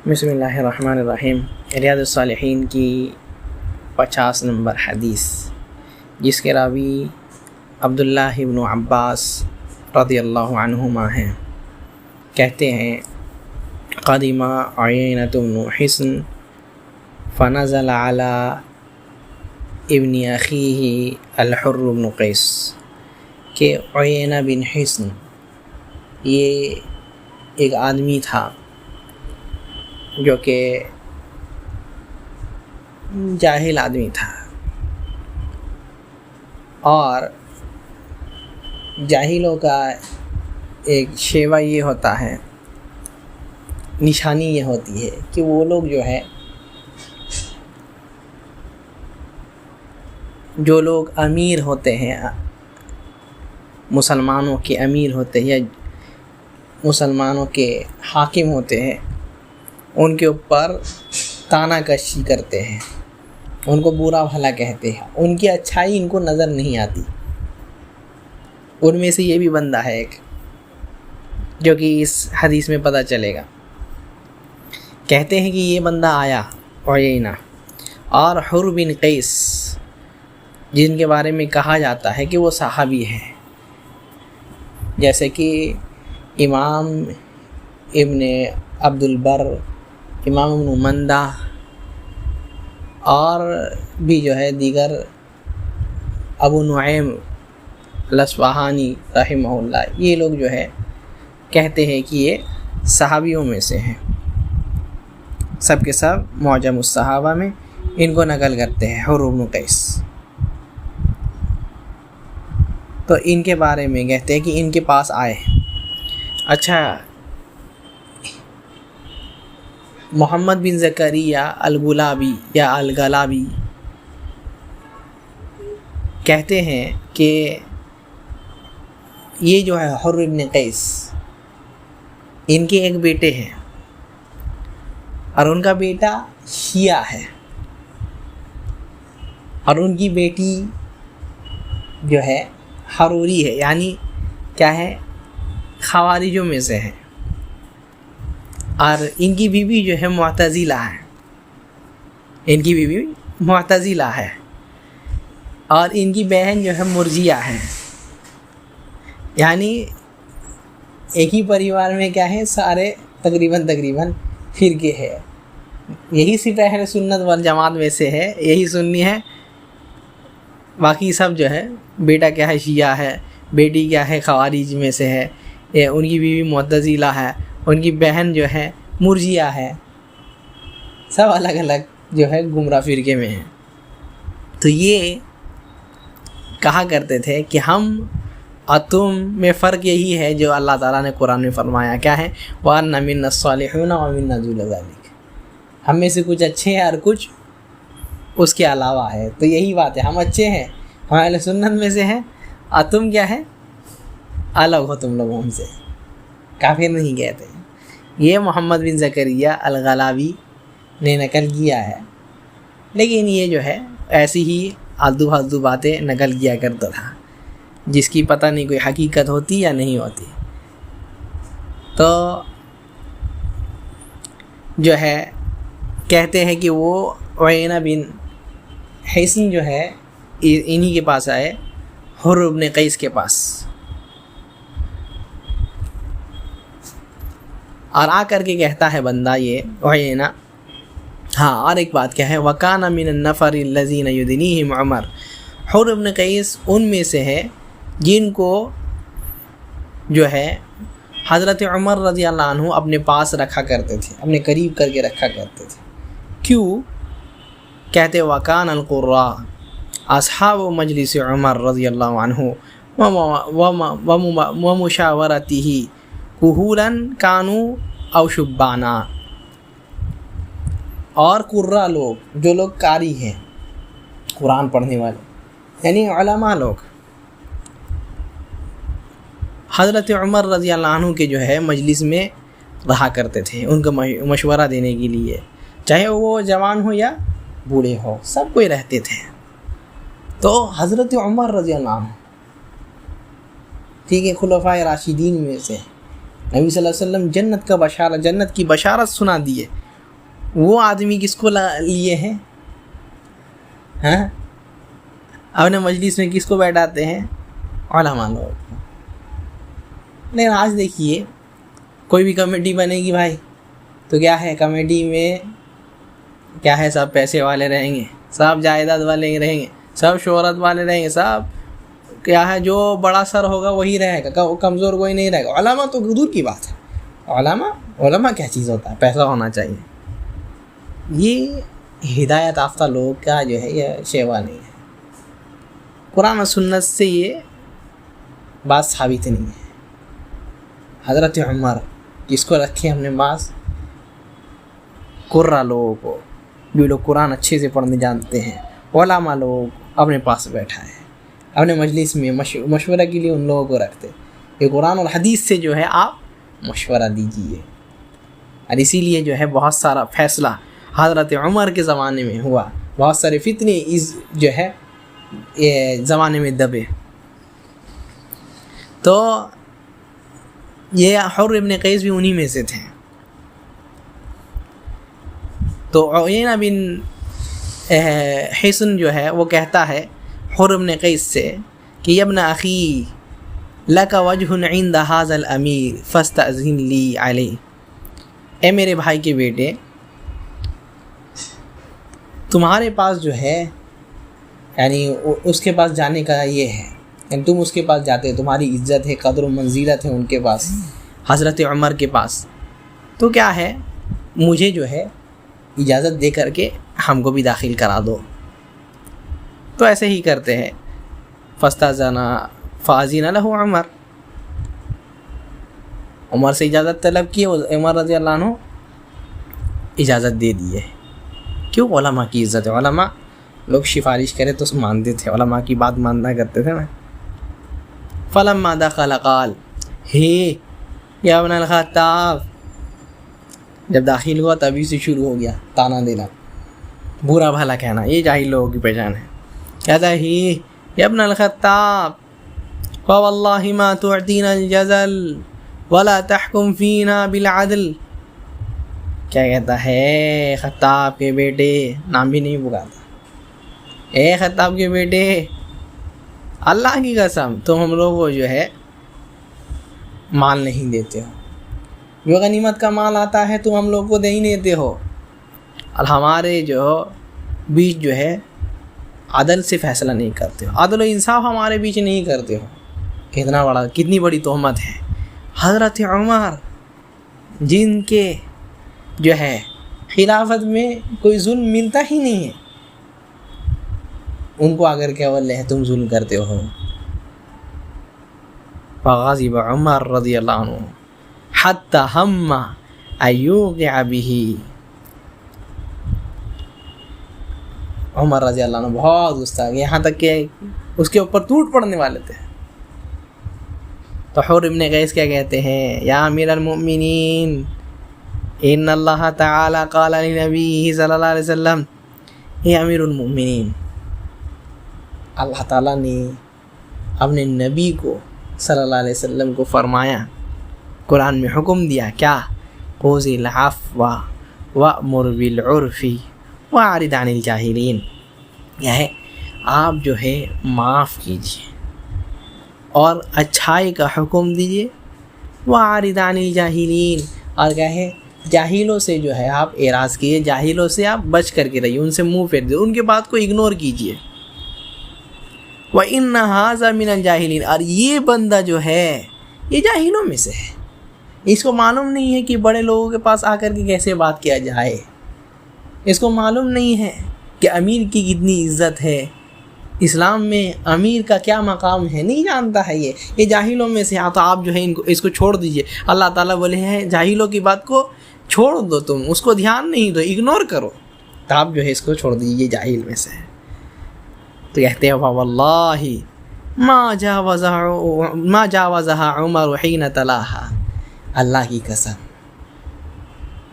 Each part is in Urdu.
بسم اللہ الرحمن الرحیم۔ ریاض الصالحین کی 50 نمبر حدیث، جس کے راوی عبداللہ ابن عباس رضی اللہ عنہما ہیں، کہتے ہیں قدم عیینۃ بن حصن فنزل علی ابن اخیہ الحر بن قیس، کہ عیینہ بن حصن یہ ایک آدمی تھا جو کہ جاہل آدمی تھا، اور جاہلوں کا ایک شیوہ یہ ہوتا ہے، نشانی یہ ہوتی ہے کہ وہ لوگ جو لوگ امیر ہوتے ہیں، مسلمانوں کے امیر ہوتے ہیں یا مسلمانوں کے حاکم ہوتے ہیں، ان کے اوپر طعنہ کشی کرتے ہیں، ان کو برا بھلا کہتے ہیں، ان کی اچھائی ان کو نظر نہیں آتی۔ ان میں سے یہ بھی بندہ ہے ایک، جو کہ اس حدیث میں پتہ چلے گا۔ کہتے ہیں کہ یہ بندہ آیا عیینہ اور حر بن قیس، جن کے بارے میں کہا جاتا ہے کہ وہ صحابی ہیں، جیسے کہ امام ابن عبد البر، امام ابن مندہ اور بھی دیگر ابو نعیم الاصفہانی رحمہ اللہ، یہ لوگ کہتے ہیں کہ یہ صحابیوں میں سے ہیں، سب کے سب معجم الصحابہ میں ان کو نقل کرتے ہیں، حر بن قیس۔ تو ان کے بارے میں کہتے ہیں کہ ان کے پاس آئے۔ اچھا، محمد بن زکریا الغلابی یا الغلابی کہتے ہیں کہ یہ حر بن قیس، ان کے ایک بیٹے ہیں، اور ان کا بیٹا شیعہ ہے، اور ان کی بیٹی حروری ہے، یعنی کیا ہے، خوارجوں میں سے ہے، اور ان کی بیوی معتزلہ ہے، ان کی بیوی معتزلہ ہے، اور ان کی بہن مرجیہ ہے، یعنی ایک ہی پریوار میں کیا ہے، سارے تقریباً فرقے ہے۔ یہی صرف اہل سنت والجماعت میں سے ہے، یہی سنی ہے، باقی سب بیٹا کیا ہے، شیعہ ہے، بیٹی کیا ہے، خوارج میں سے ہے، ان کی بیوی معتزلہ ہے، ان کی بہن مرجیہ ہے، سب الگ الگ گمراہ فرقے میں ہیں۔ تو یہ کہا کرتے تھے کہ ہم اور تم میں فرق یہی ہے جو اللہ تعالیٰ نے قرآن میں فرمایا، کیا ہے، وَأَنَّ مِنَّا الصَّالِحُونَ وَمِنَّا دُونَ ذَلِكَ، ہم میں سے کچھ اچھے ہیں اور کچھ اس کے علاوہ ہے۔ تو یہی بات ہے، ہم اچھے ہیں، ہم اہل سنت میں سے ہیں، اور تم کیا ہے، الگ ہو تم لوگوں ہم سے، کافر نہیں کہتے۔ یہ محمد بن زکریا الغلابی نے نقل کیا ہے، لیکن یہ ایسی ہی آلتو باتیں نقل کیا کرتا تھا، جس کی پتہ نہیں کوئی حقیقت ہوتی یا نہیں ہوتی۔ تو کہتے ہیں کہ وہ عیینہ بن حصن انہی کے پاس آئے، حر بن قیس کے پاس، اور آ کر کے کہتا ہے بندہ یہ عیینہ، ہاں اور ایک بات کیا ہے، وَكَانَ مِنَ النَّفَرِ الَّذِينَ يُدْنِيهِمْ عُمَرُ، حر بن قیس ان میں سے ہے جن کو حضرت عمر رضی اللہ عنہ اپنے پاس رکھا کرتے تھے، اپنے قریب کر کے رکھا کرتے تھے۔ کیوں؟ کہتے وَكَانَ الْقُرَّاءُ أَصْحَابُ مَجْلِسِ عمر رضی اللہ عنہ وَمُشَاوَرَتِهِ كُهُولًا كَانُوا أَوْ شُبَّانًا، اور قرہ لوگ، جو لوگ قاری ہیں، قرآن پڑھنے والے، یعنی علماء لوگ، حضرت عمر رضی اللہ عنہ کے مجلس میں رہا کرتے تھے، ان کو مشورہ دینے کے لیے، چاہے وہ جوان ہو یا بوڑھے ہو، سب کوئی رہتے تھے۔ تو حضرت عمر رضی اللہ عنہ، ٹھیک ہے، خلفائے راشدین میں سے، نبی صلی اللہ علیہ وسلم جنت کی بشارت سنا دیے، وہ آدمی کس کو لیے ہیں؟ ہاں، اپنے مجلس میں کس کو بیٹھاتے ہیں؟ علماء لوگ کو۔ لیکن آج دیکھیے کوئی بھی کمیٹی بنے گی بھائی تو کیا ہے، کمیٹی میں کیا ہے، سب پیسے والے رہیں گے، سب جائیداد والے رہیں گے، سب شہرت والے رہیں گے، سب کیا ہے، جو بڑا سر ہوگا وہی رہے گا، کمزور کوئی نہیں رہے گا۔ علماء تو دور کی بات ہے، علماء کیا چیز ہوتا ہے، پیسہ ہونا چاہیے۔ یہ ہدایت یافتہ لوگ کا جو ہے یہ شیوا نہیں ہے، قرآن و سنت سے یہ بات ثابت نہیں ہے۔ حضرت عمر جس کو رکھے ہم نے بعض قرہ لوگوں کو، جو لوگ قرآن اچھے سے پڑھنے جانتے ہیں، علماء لوگ اپنے پاس بیٹھا ہے، اپنے مجلس میں مشورہ کے لیے ان لوگوں کو رکھتے کہ قرآن اور حدیث سے جو ہے آپ مشورہ دیجیے۔ اور اسی لیے جو ہے بہت سارا فیصلہ حضرت عمر کے زمانے میں ہوا، بہت سارے فتنے اس جو ہے زمانے میں دبے۔ تو یہ حر ابن قیس بھی انہی میں سے تھے۔ تو عینہ بن حصن جو ہے وہ کہتا ہے حر ابن قیس سے کہ یا ابن اخی لک وجہ عند ھذا الامیر فاستأذن لی علیہ، اے میرے بھائی کے بیٹے، تمہارے پاس جو ہے یعنی اس کے پاس جانے کا یہ ہے، یعنی تم اس کے پاس جاتے، تمہاری عزت ہے، قدر و منزلت ہے ان کے پاس، حضرت عمر کے پاس، تو کیا ہے مجھے جو ہے اجازت دے کر کے ہم کو بھی داخل کرا دو۔ تو ایسے ہی کرتے ہیں، فاذن لہ عمر سے اجازت طلب کی، عمر رضی اللہ عنہ اجازت دے دیے۔ کیوں؟ علماء کی عزت ہے، علماء لوگ سفارش کرے تو مانتے تھے، علماء کی بات ماننا کرتے تھے نا۔ فلما دخل قال ہے یا ابن الخطاب، جب داخل ہوا تبھی سے شروع ہو گیا تانا دینا، برا بھلا کہنا، یہ جاہل لوگوں کی پہچان ہے۔ کہتا ہے یا ابن الخطاب فواللہ ما تعطینا الجزل ولا تحکم فینا بالعدل، کیا کہتا ہے، خطاب کے بیٹے، نام بھی نہیں پکارتا، اے خطاب کے بیٹے، اللہ کی قسم تم ہم لوگ کو جو ہے مال نہیں دیتے ہو، جو غنیمت کا مال آتا ہے تم ہم لوگ کو دے ہی نہیں دیتے ہو، اور ہمارے جو بیچ جو ہے عدل سے فیصلہ نہیں کرتے ہو، عدل و انصاف ہمارے بیچ نہیں کرتے ہو۔ کتنی بڑی تہمت ہے۔ حضرت عمر جن کے جو ہے خلافت میں کوئی ظلم ملتا ہی نہیں ہے، ان کو اگر کیا بولے تم ظلم کرتے ہو۔ فغضب عمر رضی اللہ عنہ حتی ہم ان یوقع بہ، عمر رضی اللہ عنہ بہت غصہ آ گیا، یہاں تک کہ اس کے اوپر ٹوٹ پڑنے والے تھے۔ تو حر ابن قیس کیا کہتے ہیں، یا امیر المؤمنین ان اللہ تعالی قال لنبیہ صلی اللہ علیہ وسلم، اے امیر المؤمنین، اللہ تعالیٰ نے اپنے نبی کو صلی اللہ علیہ وسلم کو فرمایا، قرآن میں حکم دیا، کیا، خذ العفو وأمر بالعرف واعرض عن الجاہلین، کیا ہے، آپ جو ہے معاف کیجیے اور اچھائی کا حکم دیجیے، واعرض عن الجاہلین، اور کیا ہے، جاہلوں سے جو ہے آپ اعراض کیجیے، جاہلوں سے آپ بچ کر کے رہیے، ان سے منہ پھیر دیجیے، ان کے بات کو اگنور کیجیے۔ وَإِنَّ هَذَا مِنَ الْجَاهِلِينَ، اور یہ بندہ جو ہے یہ جاہلوں میں سے ہے، اس کو معلوم نہیں ہے کہ بڑے لوگوں کے پاس آ کر کے کیسے بات کیا جائے، اس کو معلوم نہیں ہے کہ امیر کی کتنی عزت ہے، اسلام میں امیر کا کیا مقام ہے، نہیں جانتا ہے یہ جاہلوں میں سے۔ تو آپ جو ہے اس کو چھوڑ دیجئے، اللہ تعالیٰ بولے ہیں جاہلوں کی بات کو چھوڑ دو، تم اس کو دھیان نہیں دو، اگنور کرو، تو آپ جو ہے اس کو چھوڑ دیجئے، جاہل میں سے ہے۔ تو کہتے ہیں واللہ ما جاوزها عمر حین تلاها، اللہ کی قسم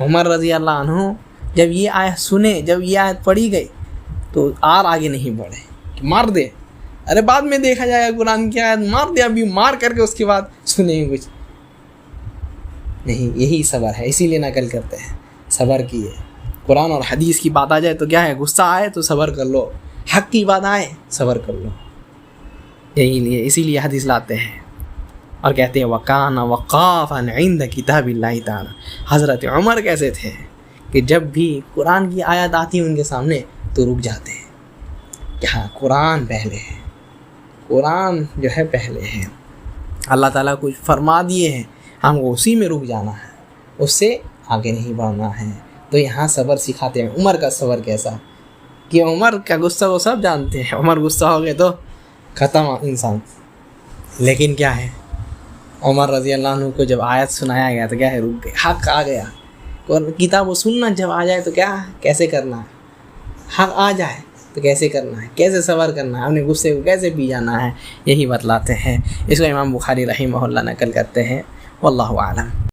عمر رضی اللہ عنہ جب یہ آیت سنے، جب یہ آیت پڑھی گئی تو اور آگے نہیں بڑھے کہ مار دے، ارے بعد میں دیکھا جائے گا، قرآن کی آیت مار دے، ابھی مار کر کے اس کے بعد سنیں کچھ نہیں۔ یہی صبر ہے، اسی لیے نقل کرتے ہیں، صبر کیے قرآن اور حدیث کی بات آ جائے تو کیا ہے، غصہ آئے تو صبر کر لو، حق کی بات آئے صبر کر لو. اسی لیے حدیث لاتے ہیں اور کہتے ہیں وَكَانَ وَقَافًا عِنْدَ كِتَابِ اللَّهِ تَعَالَى. حضرت عمر کیسے تھے کہ جب بھی قرآن کی آیات آتی ہیں ان کے سامنے تو رک جاتے ہیں کہ ہاں قرآن پہلے ہے، قرآن جو ہے پہلے ہے، اللہ تعالیٰ کچھ فرما دیے ہیں، ہم کو اسی میں رک جانا ہے، اس سے آگے نہیں بڑھنا ہے. تو یہاں صبر سکھاتے ہیں. عمر کا صبر کیسا کہ عمر کا غصہ وہ سب جانتے ہیں، عمر غصہ ہو گئے تو ختم انسان. لیکن کیا ہے، عمر رضی اللہ عنہ کو جب آیت سنایا گیا تو کیا ہے، رک گئے، حق آ گیا. اور کتاب و سنت جب آ جائے تو کیا کیسے کرنا ہے، حق آ جائے تو کیسے کرنا ہے، کیسے صبر کرنا ہے، اپنے غصے کو کیسے پی جانا ہے، یہی بتلاتے ہیں. اس کو امام بخاری رحمہ اللہ نقل کرتے ہیں. واللہ اعلم.